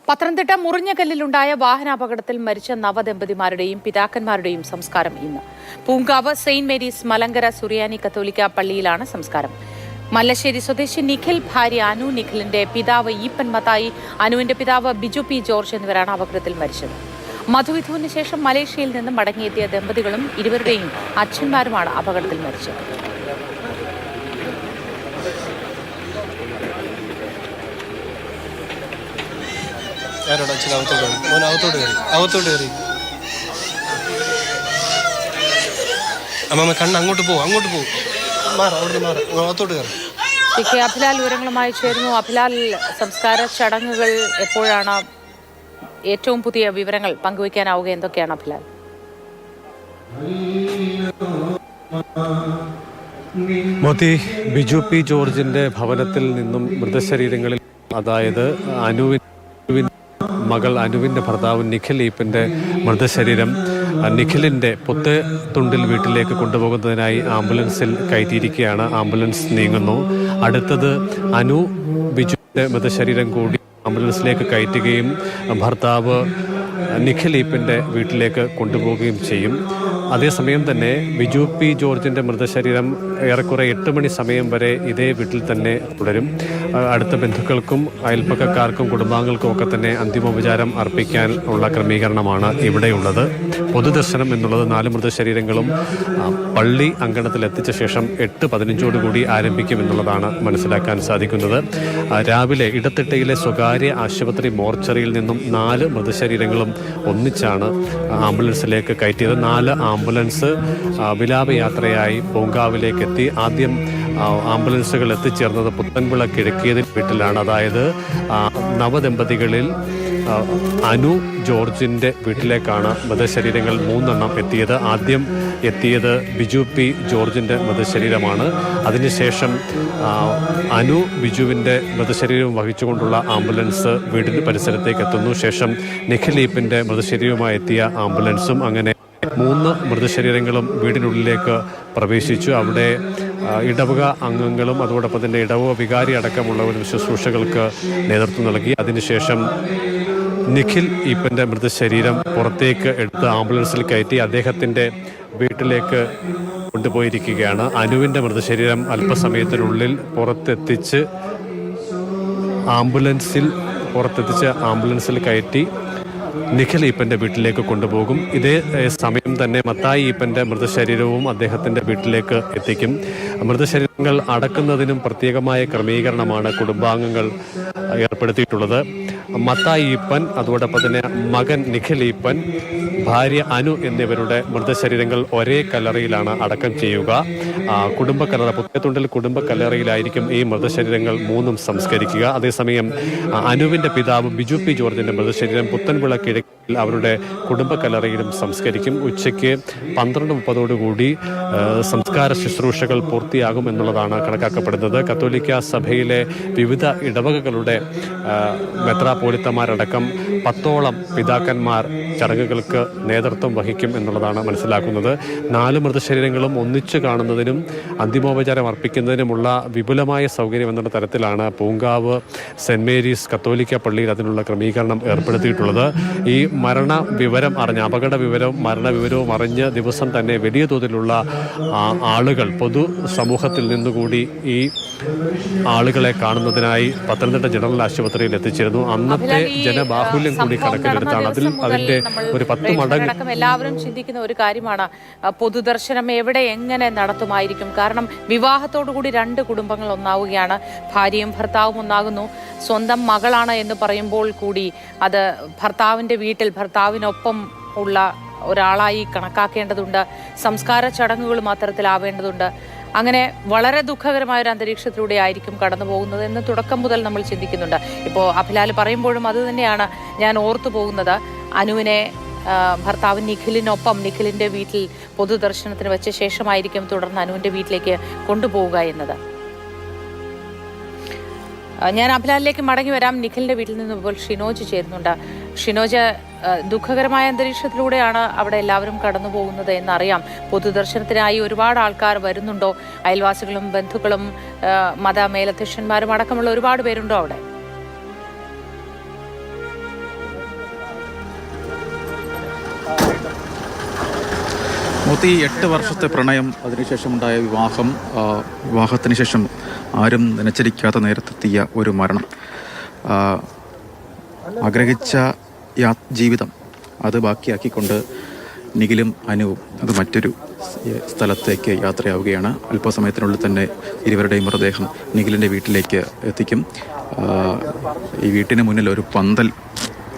പത്തനംതിട്ട മുറിഞ്ഞകല്ലിലുണ്ടായ വാഹനാപകടത്തിൽ മരിച്ച നവദമ്പതിമാരുടെയും പിതാക്കന്മാരുടെയും സംസ്കാരം ഇന്ന് പൂങ്കാവ് സെയിന്റ് മേരീസ് മലങ്കര സുറിയാനി കത്തോലിക്ക പള്ളിയിലാണ് സംസ്കാരം. മല്ലശ്ശേരി സ്വദേശി നിഖിൽ, ഭാര്യ അനു, നിഖിലിന്റെ പിതാവ് ഈപ്പൻ മത്തായി, അനുവിന്റെ പിതാവ് ബിജു പി ജോർജ് എന്നിവരാണ് അപകടത്തിൽ മരിച്ചത്. മധുവിധുവിന് ശേഷം മലേഷ്യയിൽ നിന്ന് മടങ്ങിയെത്തിയ ദമ്പതികളും ഇരുവരുടെയും അച്ഛന്മാരുമാണ് അപകടത്തിൽ മരിച്ചത്. അമ്മ കണ്ണ് അങ്ങോട്ട് പോകും അഭിലാൽ വിവരങ്ങളുമായി ചേരുന്നു. അഭിലാൽ, സംസ്കാര ചടങ്ങുകൾ എപ്പോഴാണ്? ഏറ്റവും പുതിയ വിവരങ്ങൾ പങ്കുവയ്ക്കാനാവുക എന്തൊക്കെയാണ് അഭിലാൽ? മോത്തി, ബിജു പി ജോർജിന്റെ ഭവനത്തിൽ നിന്നും മൃതശരീരങ്ങളിൽ, അതായത് മകൾ അനുവിന്റെ ഭർത്താവ് നിഖിൽ ഈപ്പന്റെ മൃതശരീരം നിഖിലിന്റെ പുത്തേത്തുണ്ടിൽ വീട്ടിലേക്ക് കൊണ്ടുപോകുന്നതിനായി ആംബുലൻസിൽ കയറ്റിയിരിക്കുകയാണ്. ആംബുലൻസ് നീങ്ങുന്നു. അടുത്തത് അനു ബിജുവിന്റെ മൃതശരീരം കൂടി ആംബുലൻസിലേക്ക് കയറ്റുകയും ഭർത്താവ് നിഖിൽ ഈപ്പന്റെ വീട്ടിലേക്ക് കൊണ്ടുപോവുകയും ചെയ്യും. അതേസമയം തന്നെ ബിജു പി ജോർജിന്റെ മൃതശരീരം ഏറെക്കുറെ 8 മണി സമയം വരെ ഇതേ വീട്ടിൽ തന്നെ തുടരും. അടുത്ത ബന്ധുക്കൾക്കും അയൽപ്പക്കക്കാർക്കും കുടുംബാംഗങ്ങൾക്കും ഒക്കെ തന്നെ അന്തിമോപചാരം അർപ്പിക്കാൻ ഉള്ള ക്രമീകരണമാണ് ഇവിടെയുള്ളത്. പൊതുദർശനം എന്നുള്ളത് 4 മൃതശരീരങ്ങളും പള്ളി അങ്കണത്തിൽ എത്തിച്ച ശേഷം 8:15 ആരംഭിക്കുമെന്നുള്ളതാണ് മനസ്സിലാക്കാൻ സാധിക്കുന്നത്. രാവിലെ ഇടത്തിട്ടയിലെ സ്വകാര്യ ആശുപത്രി മോർച്ചറിയിൽ നിന്നും 4 മൃതശരീരങ്ങളും ഒന്നിച്ചാണ് ആംബുലൻസിലേക്ക് കയറ്റിയത്. 4 ആംബുലൻസ് വിലാപയാത്രയായി പൂങ്കാവിലേക്ക് എത്തി. ആദ്യം ആംബുലൻസുകൾ എത്തിച്ചേർന്നത് പുത്തൻവിള കിഴക്കിയതിൽ വീട്ടിലാണ്. അതായത് നവദമ്പതികളിൽ അനു ജോർജിന്റെ വീട്ടിലേക്കാണ് മൃതശരീരങ്ങൾ 3 എത്തിയത്. ആദ്യം എത്തിയത് ബിജു പി ജോർജിന്റെ മൃതശരീരമാണ്. അതിനുശേഷം അനു ബിജുവിന്റെ മൃതശരീരവും വഹിച്ചുകൊണ്ടുള്ള ആംബുലൻസ് വീടിന് പരിസരത്തേക്ക് എത്തുന്നു. ശേഷം നിഖിൽ ഈപ്പിന്റെ മൃതശരീരവുമായി എത്തിയ ആംബുലൻസും. അങ്ങനെ 3 മൃതശരീരങ്ങളും വീടിനുള്ളിലേക്ക് പ്രവേശിച്ചു. അവിടെ ഇടവക അംഗങ്ങളും അതോടൊപ്പം തന്നെ ഇടവക വികാരി അടക്കമുള്ളവരും ശുശ്രൂഷകൾക്ക് നേതൃത്വം നൽകി. അതിനുശേഷം നിഖിൽ ഈപ്പന്റെ മൃതശരീരം പുറത്തേക്ക് എടുത്ത് ആംബുലൻസിൽ കയറ്റി അദ്ദേഹത്തിന്റെ വീട്ടിലേക്ക് കൊണ്ടുപോയിരിക്കുകയാണ്. അനുവിന്റെ മൃതശരീരം അല്പസമയത്തിനുള്ളിൽ പുറത്തെത്തിച്ച് ആംബുലൻസിൽ കയറ്റി നിഖിൽ ഈപ്പന്റെ വീട്ടിലേക്ക് കൊണ്ടുപോകും. ഇതേ സമയം തന്നെ മത്തായി ഈപ്പന്റെ മൃതശരീരവും അദ്ദേഹത്തിന്റെ വീട്ടിലേക്ക് എത്തിക്കും. മൃതശരീരങ്ങൾ അടക്കുന്നതിനും പ്രത്യേകമായ ക്രമീകരണമാണ് കുടുംബാംഗങ്ങൾ ഏർപ്പെടുത്തിയിട്ടുള്ളത്. മത്തായി ഈപ്പൻ, അതോടൊപ്പം തന്നെ മകൻ നിഖിൽ ഈപ്പൻ, ഭാര്യ അനു എന്നിവരുടെ മൃതശരീരങ്ങൾ ഒരേ കല്ലറയിലാണ് അടക്കം ചെയ്യുക. കുടുംബക്കല്ലറ, പുത്തേത്തുണ്ടിൽ കുടുംബക്കല്ലറയിലായിരിക്കും ഈ മൃതശരീരങ്ങൾ 3 സംസ്കരിക്കുക. അതേസമയം അനുവിന്റെ പിതാവ് ബിജു പി ജോർജിന്റെ മൃതശരീരം പുത്തൻവിള കിഴക്കിൽ അവരുടെ കുടുംബക്കല്ലറയിലും സംസ്കരിക്കും. ഉച്ചയ്ക്ക് 12:30 സംസ്കാര ശുശ്രൂഷകൾ പൂർത്തിയാകും എന്നുള്ളതാണ് കണക്കാക്കപ്പെടുന്നത്. കത്തോലിക്ക സഭയിലെ വിവിധ ഇടവകകളുടെ മെത്രാപ്പോലിത്തമാരടക്കം 10ഓളം പിതാക്കന്മാർ ചടങ്ങുകൾക്ക് നേതൃത്വം വഹിക്കും എന്നുള്ളതാണ് മനസ്സിലാക്കുന്നത്. 4 മൃതശരീരങ്ങളും ഒന്നിച്ചു കാണുന്നതിനും അന്തിമോപചാരം അർപ്പിക്കുന്നതിനുമുള്ള വിപുലമായ സൗകര്യം എന്നുള്ള തരത്തിലാണ് പൂങ്കാവ് സെന്റ് മേരീസ് കത്തോലിക്ക പള്ളിയിൽ അതിനുള്ള ക്രമീകരണം ഏർപ്പെടുത്തിയിട്ടുള്ളത്. ഈ അപകട വിവരവും മരണവിവരവും അറിഞ്ഞ് ദിവസം തന്നെ വലിയ തോതിലുള്ള ആളുകൾ പൊതു സമൂഹത്തിൽ നിന്നുകൂടി ഈ ആളുകളെ കാണുന്നതിനായി പത്തനംതിട്ട ജനറൽ ആശുപത്രിയിൽ എത്തിച്ചിരുന്നു. അന്നത്തെ ജനബാഹുല്യം കൂടി കണക്കിലെടുത്താണ് അതിന്റെ ഒരു 10 മടങ്ങ്. എല്ലാവരും ചിന്തിക്കുന്ന ഒരു കാര്യമാണ്, പൊതുദർശനം എവിടെ എങ്ങനെ നടത്തുമായിരിക്കും? കാരണം വിവാഹത്തോടുകൂടി 2 കുടുംബങ്ങൾ ഒന്നാവുകയാണ്. ഭാര്യയും ഭർത്താവും ഒന്നാകുന്നു. സ്വന്തം മകളാണ് എന്ന് പറയുമ്പോൾ കൂടി അത് ഭർത്താവിൻ്റെ വീട്ടിൽ ഭർത്താവിനൊപ്പം ഉള്ള ഒരാളായി കണക്കാക്കേണ്ടതുണ്ട്. സംസ്കാര ചടങ്ങുകളും അത്തരത്തിലാവേണ്ടതുണ്ട്. അങ്ങനെ വളരെ ദുഃഖകരമായ ഒരു അന്തരീക്ഷത്തിലൂടെ ആയിരിക്കും കടന്നു പോകുന്നത് എന്ന് തുടക്കം മുതൽ നമ്മൾ ചിന്തിക്കുന്നുണ്ട്. ഇപ്പോൾ അഭിലാൽ പറയുമ്പോഴും അത് തന്നെയാണ് ഞാൻ ഓർത്തു പോകുന്നത്. അനുവിനെ ഭർത്താവ് നിഖിലിന്റെ വീട്ടിൽ പൊതുദർശനത്തിന് വെച്ച ശേഷമായിരിക്കും തുടർന്ന് അനുവിൻ്റെ വീട്ടിലേക്ക് കൊണ്ടുപോവുക എന്നത്. ഞാൻ അഭിലാലിലേക്ക് മടങ്ങി വരാം. നിഖിലിന്റെ വീട്ടിൽ നിന്ന് ഇപ്പോൾ ഷിനോജ് ചേരുന്നുണ്ട്. ഷിനോജ്, ദുഃഖകരമായ അന്തരീക്ഷത്തിലൂടെയാണ് അവിടെ എല്ലാവരും കടന്നു പോകുന്നത് എന്നറിയാം. പൊതുദർശനത്തിനായി ഒരുപാട് ആൾക്കാർ വരുന്നുണ്ടോ? അയൽവാസികളും ബന്ധുക്കളും മത മേലധ്യക്ഷന്മാരും അടക്കമുള്ള ഒരുപാട് പേരുണ്ടോ അവിടെ? മോത്തി 8 വർഷത്തെ പ്രണയം, അതിനുശേഷമുണ്ടായ വിവാഹത്തിന് ശേഷം ആരും നനച്ചിരിക്കാത്ത നേരത്തെത്തിയ ഒരു മരണം, ആഗ്രഹിച്ച ജീവിതം അത് ബാക്കിയാക്കിക്കൊണ്ട് നിഖിലും അനുവും അത് മറ്റൊരു സ്ഥലത്തേക്ക് യാത്രയാവുകയാണ്. അല്പസമയത്തിനുള്ളിൽ തന്നെ ഇരുവരുടെയും മൃതദേഹം നിഖിലിൻ്റെ വീട്ടിലേക്ക് എത്തിക്കും. ഈ വീട്ടിന് മുന്നിൽ ഒരു പന്തൽ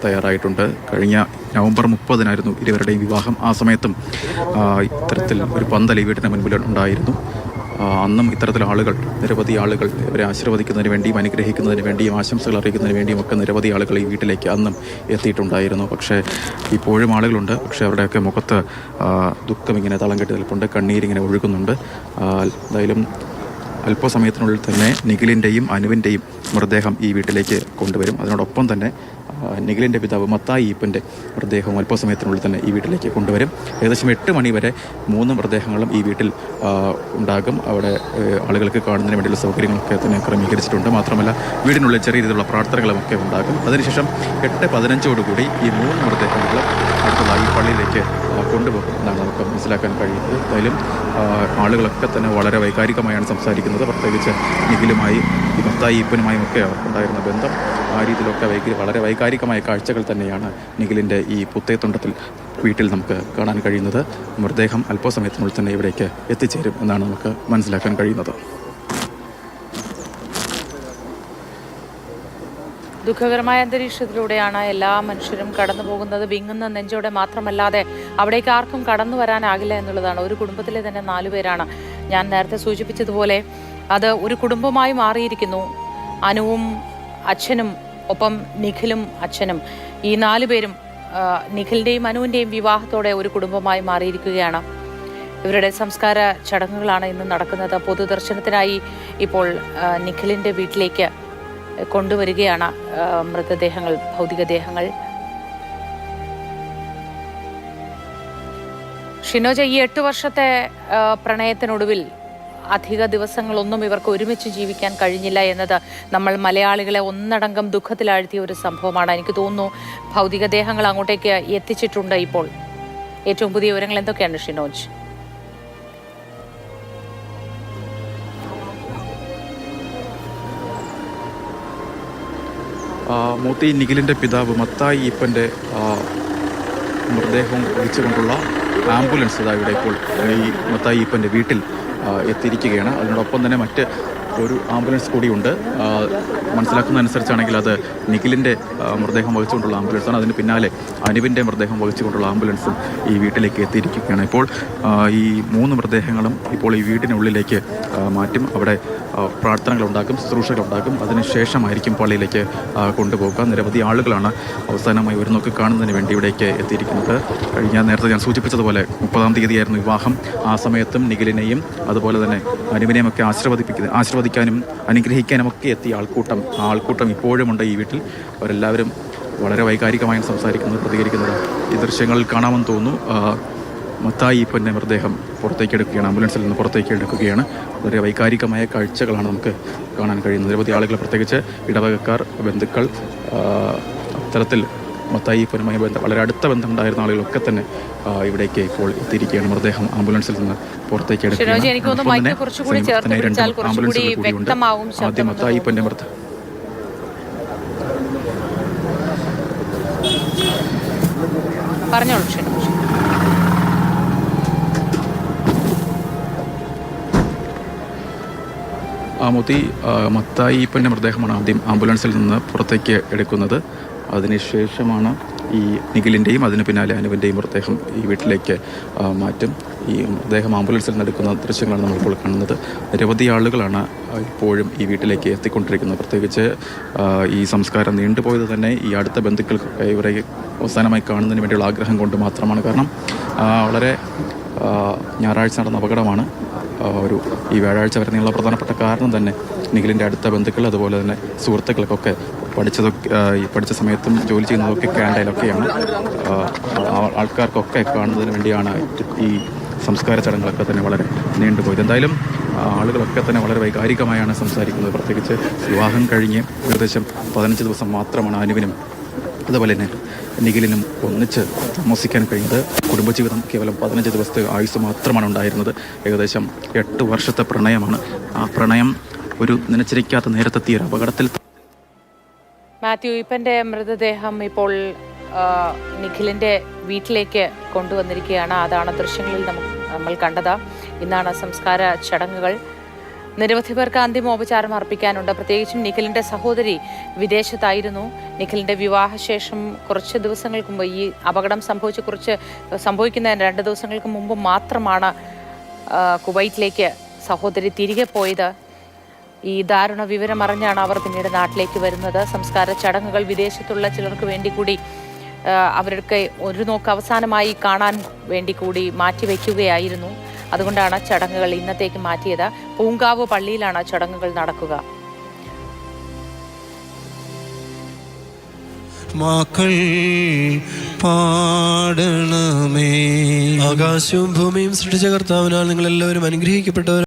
തയ്യാറായിട്ടുണ്ട്. കഴിഞ്ഞ നവംബർ 30-നായിരുന്നു ഇരുവരുടെയും വിവാഹം. ആ സമയത്തും ഇത്തരത്തിൽ ഒരു പന്തൽ ഈ വീട്ടിന് മുൻപിൽ ഉണ്ടായിരുന്നു. അന്നും ഇത്തരത്തിൽ നിരവധി ആളുകൾ ഇവരെ ആശീർവദിക്കുന്നതിന് വേണ്ടിയും അനുഗ്രഹിക്കുന്നതിന് വേണ്ടിയും ആശംസകൾ അറിയിക്കുന്നതിന് വേണ്ടിയും ഒക്കെ നിരവധി ആളുകൾ ഈ വീട്ടിലേക്ക് അന്നും എത്തിയിട്ടുണ്ടായിരുന്നു. പക്ഷേ ഇപ്പോഴും ആളുകളുണ്ട്. പക്ഷേ അവരുടെയൊക്കെ മുഖത്ത് ദുഃഖം ഇങ്ങനെ തളം കെട്ടി നിൽപ്പുണ്ട്, കണ്ണീരിങ്ങനെ ഒഴുകുന്നുണ്ട്. എന്തായാലും അല്പസമയത്തിനുള്ളിൽ തന്നെ നിഖിലിൻ്റെയും അനുവിൻ്റെയും മൃതദേഹം ഈ വീട്ടിലേക്ക് കൊണ്ടുവരും. അതിനോടൊപ്പം തന്നെ നിഖിലിൻ്റെ പിതാവ് മത്തായി ഈപ്പൻ്റെ മൃതദേഹവും അല്പസമയത്തിനുള്ളിൽ തന്നെ ഈ വീട്ടിലേക്ക് കൊണ്ടുവരും. ഏകദേശം 8 മണി വരെ 3 മൃതദേഹങ്ങളും ഈ വീട്ടിൽ ഉണ്ടാകും. അവിടെ ആളുകൾക്ക് കാണുന്നതിന് വേണ്ടിയുള്ള സൗകര്യങ്ങളൊക്കെ തന്നെ ക്രമീകരിച്ചിട്ടുണ്ട്. മാത്രമല്ല വീടിനുള്ളിൽ ചെറിയ രീതിയിലുള്ള പ്രാർത്ഥനകളുമൊക്കെ ഉണ്ടാകും. അതിനുശേഷം 8:15 ഈ 3 മൃതദേഹങ്ങൾ അടുത്തതായി പള്ളിയിലേക്ക് കൊണ്ടുപോകും എന്നാണ് നമുക്ക് മനസ്സിലാക്കാൻ കഴിയുന്നത്. എന്തായാലും ആളുകളൊക്കെ തന്നെ വളരെ വൈകാരികമായാണ് സംസാരിക്കുന്നത്. പ്രത്യേകിച്ച് നിഖിലുമായി ഈ മത്തായി ഈപ്പനുമായും ഒക്കെ അവർക്കുണ്ടായിരുന്ന ബന്ധം ആ രീതിയിലൊക്കെ വളരെ വൈകാരികമായ കാഴ്ചകൾ തന്നെയാണ് നിഖിലിൻ്റെ ഈ പുത്തേത്തുണ്ടത്തിൽ വീട്ടിൽ നമുക്ക് കാണാൻ കഴിയുന്നത്. മൃതദേഹം അല്പസമയത്തിനുള്ളിൽ തന്നെ ഇവിടേക്ക് എത്തിച്ചേരും എന്നാണ് നമുക്ക് മനസ്സിലാക്കാൻ കഴിയുന്നത്. ദുഃഖകരമായ അന്തരീക്ഷത്തിലൂടെയാണ് എല്ലാ മനുഷ്യരും കടന്നു പോകുന്നത്. വിങ്ങുന്ന നെഞ്ചോടെ മാത്രമല്ലാതെ അവിടേക്ക് ആർക്കും കടന്നു വരാനാകില്ല എന്നുള്ളതാണ്. ഒരു കുടുംബത്തിലെ തന്നെ 4 പേരാണ്. ഞാൻ നേരത്തെ സൂചിപ്പിച്ചതുപോലെ അത് ഒരു കുടുംബമായി മാറിയിരിക്കുന്നു. അനുവും അച്ഛനും ഒപ്പം നിഖിലും അച്ഛനും, ഈ 4 പേരും നിഖിലിൻ്റെയും അനുവിൻ്റെയും വിവാഹത്തോടെ ഒരു കുടുംബമായി മാറിയിരിക്കുകയാണ്. ഇവരുടെ സംസ്കാര ചടങ്ങുകളാണ് ഇന്ന് നടക്കുന്നത്. പൊതുദർശനത്തിനായി ഇപ്പോൾ നിഖിലിൻ്റെ വീട്ടിലേക്ക് കൊണ്ടുവരികയാണ് മൃതദേഹങ്ങൾ, ഭൗതികദേഹങ്ങൾ. ഷിനോജ, ഈ 8 വർഷത്തെ പ്രണയത്തിനൊടുവിൽ അധിക ദിവസങ്ങളൊന്നും ഇവർക്ക് ഒരുമിച്ച് ജീവിക്കാൻ കഴിഞ്ഞില്ല എന്നത് നമ്മൾ മലയാളികളെ ഒന്നടങ്കം ദുഃഖത്തിലാഴ്ത്തിയ ഒരു സംഭവമാണ്. എനിക്ക് തോന്നുന്നു ഭൗതികദേഹങ്ങൾ അങ്ങോട്ടേക്ക് എത്തിച്ചിട്ടുണ്ട്. ഇപ്പോൾ ഏറ്റവും പുതിയ വിവരങ്ങൾ എന്തൊക്കെയാണ് ഷിനോജ്? മോത്തി നിഖിലിൻ്റെ പിതാവ് മത്തായി ഈപ്പൻ്റെ മൃതദേഹം വഹിച്ചുകൊണ്ടുള്ള ആംബുലൻസ് ഇവിടെ ഇപ്പോൾ ഈ മത്തായി ഈപ്പൻ്റെ വീട്ടിൽ എത്തിയിരിക്കുകയാണ്. അതിനോടൊപ്പം തന്നെ മറ്റ് ഒരു ആംബുലൻസ് കൂടിയുണ്ട്. മനസ്സിലാക്കുന്ന അനുസരിച്ചാണെങ്കിൽ അത് നിഖിലിൻ്റെ മൃതദേഹം വഹിച്ചുകൊണ്ടുള്ള ആംബുലൻസാണ്. അതിന് പിന്നാലെ അനുവിൻ്റെ മൃതദേഹം വഹിച്ചുകൊണ്ടുള്ള ആംബുലൻസും ഈ വീട്ടിലേക്ക് എത്തിയിരിക്കുകയാണ്. ഇപ്പോൾ ഈ 3 മൃതദേഹങ്ങളും ഇപ്പോൾ ഈ വീടിനുള്ളിലേക്ക് മാറ്റും. അവിടെ പ്രാർത്ഥനകളുണ്ടാക്കും, ശുശ്രൂഷകളുണ്ടാക്കും. അതിനുശേഷമായിരിക്കും പള്ളിയിലേക്ക് കൊണ്ടുപോകുക. നിരവധി ആളുകളാണ് അവസാനമായി വരുന്നൊക്കെ കാണുന്നതിന് വേണ്ടി ഇവിടേക്ക് എത്തിയിരിക്കുന്നത്. നേരത്തെ ഞാൻ സൂചിപ്പിച്ചതുപോലെ 30-ാം തീയതിയായിരുന്നു വിവാഹം. ആ സമയത്തും നിഖിലിനെയും അതുപോലെ തന്നെ അനുവിനെയും ഒക്കെ ആശീർവദിക്കാനും അനുഗ്രഹിക്കാനും ഒക്കെ എത്തിയ ആൾക്കൂട്ടം ഇപ്പോഴുമുണ്ട് ഈ വീട്ടിൽ. അവരെല്ലാവരും വളരെ വൈകാരികമായി സംസാരിക്കുന്നത്, പ്രതികരിക്കുന്നത് ഈ ദൃശ്യങ്ങളിൽ കാണാമെന്ന് തോന്നുന്നു. മത്തായി ഈപ്പൻ്റെ മൃതദേഹം പുറത്തേക്ക് എടുക്കുകയാണ്, ആംബുലൻസിൽ നിന്ന് പുറത്തേക്ക് എടുക്കുകയാണ്. വളരെ വൈകാരികമായ കാഴ്ചകളാണ് നമുക്ക് കാണാൻ കഴിയുന്നത്. നിരവധി ആളുകൾ, പ്രത്യേകിച്ച് ഇടവകക്കാർ, ബന്ധുക്കൾ, അത്തരത്തിൽ മത്തായി ഈപ്പനുമായി വളരെ അടുത്ത ബന്ധമുണ്ടായിരുന്ന ആളുകളൊക്കെ തന്നെ ഇവിടേക്ക് ഇപ്പോൾ എത്തിയിരിക്കുകയാണ്. മൃതദേഹം ആംബുലൻസിൽ നിന്ന് പുറത്തേക്ക് എടുക്കുകയാണ്. ആദ്യം മത്തായി ഈപ്പൻ്റെ മൃതദേഹം പറഞ്ഞോളൂ. മത്തായി ഈപ്പൻ്റെ മൃതദേഹമാണ് ആദ്യം ആംബുലൻസിൽ നിന്ന് പുറത്തേക്ക് എടുക്കുന്നത്. അതിനുശേഷമാണ് ഈ നിഖിലിൻ്റെയും അതിന് പിന്നാലെ അനുവിൻ്റെയും മൃതദേഹം ഈ വീട്ടിലേക്ക് മാറ്റും. ഈ മൃതദേഹം ആംബുലൻസിൽ നിന്ന് എടുക്കുന്ന ദൃശ്യങ്ങളാണ് നമ്മളിപ്പോൾ കാണുന്നത്. നിരവധി ആളുകളാണ് ഇപ്പോഴും ഈ വീട്ടിലേക്ക് എത്തിക്കൊണ്ടിരിക്കുന്നത്. പ്രത്യേകിച്ച് ഈ സംസ്കാരം നീണ്ടുപോയത് തന്നെ ഈ അടുത്ത ബന്ധുക്കൾ ഇവരെ അവസാനമായി കാണുന്നതിന് വേണ്ടിയുള്ള ആഗ്രഹം കൊണ്ട് മാത്രമാണ്. കാരണം വളരെ ഞായറാഴ്ച നടന്ന അപകടമാണ് ഈ വ്യാഴാഴ്ച വരുന്നതിനുള്ള പ്രധാനപ്പെട്ട കാരണം തന്നെ നിഖിലിൻ്റെ അടുത്ത ബന്ധുക്കൾ, അതുപോലെ തന്നെ സുഹൃത്തുക്കൾക്കൊക്കെ പഠിച്ച സമയത്തും ജോലി ചെയ്യുന്നതൊക്കെ കാനഡയിലൊക്കെയാണ്. ആൾക്കാർക്കൊക്കെ കാണുന്നതിന് വേണ്ടിയാണ് ഈ സംസ്കാര ചടങ്ങുകളൊക്കെ തന്നെ വളരെ നീണ്ടുപോയത്. എന്തായാലും ആളുകളൊക്കെ തന്നെ വളരെ വൈകാരികമായാണ് സംസാരിക്കുന്നത്. പ്രത്യേകിച്ച് വിവാഹം കഴിഞ്ഞ് ഏകദേശം 15 ദിവസം മാത്രമാണ് അനുവിനും അതുപോലെ തന്നെ നിഖിലിനും ഒന്നിച്ച് താമസിക്കാൻ കഴിഞ്ഞത്. കുടുംബജീവിതം കേവലം 15 ദിവസത്തെ ആയുസ് മാത്രമാണ് ഉണ്ടായിരുന്നത്. ഏകദേശം 8 വർഷത്തെ പ്രണയമാണ്. ആ പ്രണയം ഒരു നനച്ചിരിക്കാത്ത നേരത്തെത്തിയ ഒരു അപകടത്തിൽ. മാത്യു, ഈപ്പൻ്റെ മൃതദേഹം ഇപ്പോൾ നിഖിലിൻ്റെ വീട്ടിലേക്ക് കൊണ്ടുവന്നിരിക്കുകയാണ്. അതാണ് ദൃശ്യങ്ങളിൽ നമ്മൾ കണ്ടത്. ഇന്നാണ് സംസ്കാര ചടങ്ങുകൾ. നിരവധി പേർക്ക് അന്തിമോപചാരം അർപ്പിക്കാനുണ്ട്. പ്രത്യേകിച്ചും നിഖിലിൻ്റെ സഹോദരി വിദേശത്തായിരുന്നു. നിഖിലിൻ്റെ വിവാഹശേഷം കുറച്ച് ദിവസങ്ങൾക്ക് മുമ്പ്, ഈ അപകടം സംഭവിക്കുന്ന 2 ദിവസങ്ങൾക്ക് മുമ്പ് മാത്രമാണ് കുവൈറ്റിലേക്ക് സഹോദരി തിരികെ പോയത്. ഈ ദാരുണ വിവരം അറിഞ്ഞാണ് അവർ പിന്നീട് നാട്ടിലേക്ക് വരുന്നത്. സംസ്കാര ചടങ്ങുകൾ വിദേശത്തുള്ള ചിലർക്ക് വേണ്ടി കൂടി അവർക്ക് ഒരു നോക്ക് അവസാനമായി കാണാൻ വേണ്ടി കൂടി മാറ്റിവെക്കുകയായിരുന്നു. അതുകൊണ്ടാണ് ചടങ്ങുകൾ ഇന്നത്തേക്ക് മാറ്റിയത്. പൂങ്കാവ് പള്ളിയിലാണ് ചടങ്ങുകൾ നടക്കുക. മക്കൾ പാടണമേ. ആകാശവും ഭൂമിയും സൃഷ്ടിച്ച കർത്താവിനാൽ നിങ്ങൾ എല്ലാവരും അനുഗ്രഹിക്കപ്പെട്ടവർ.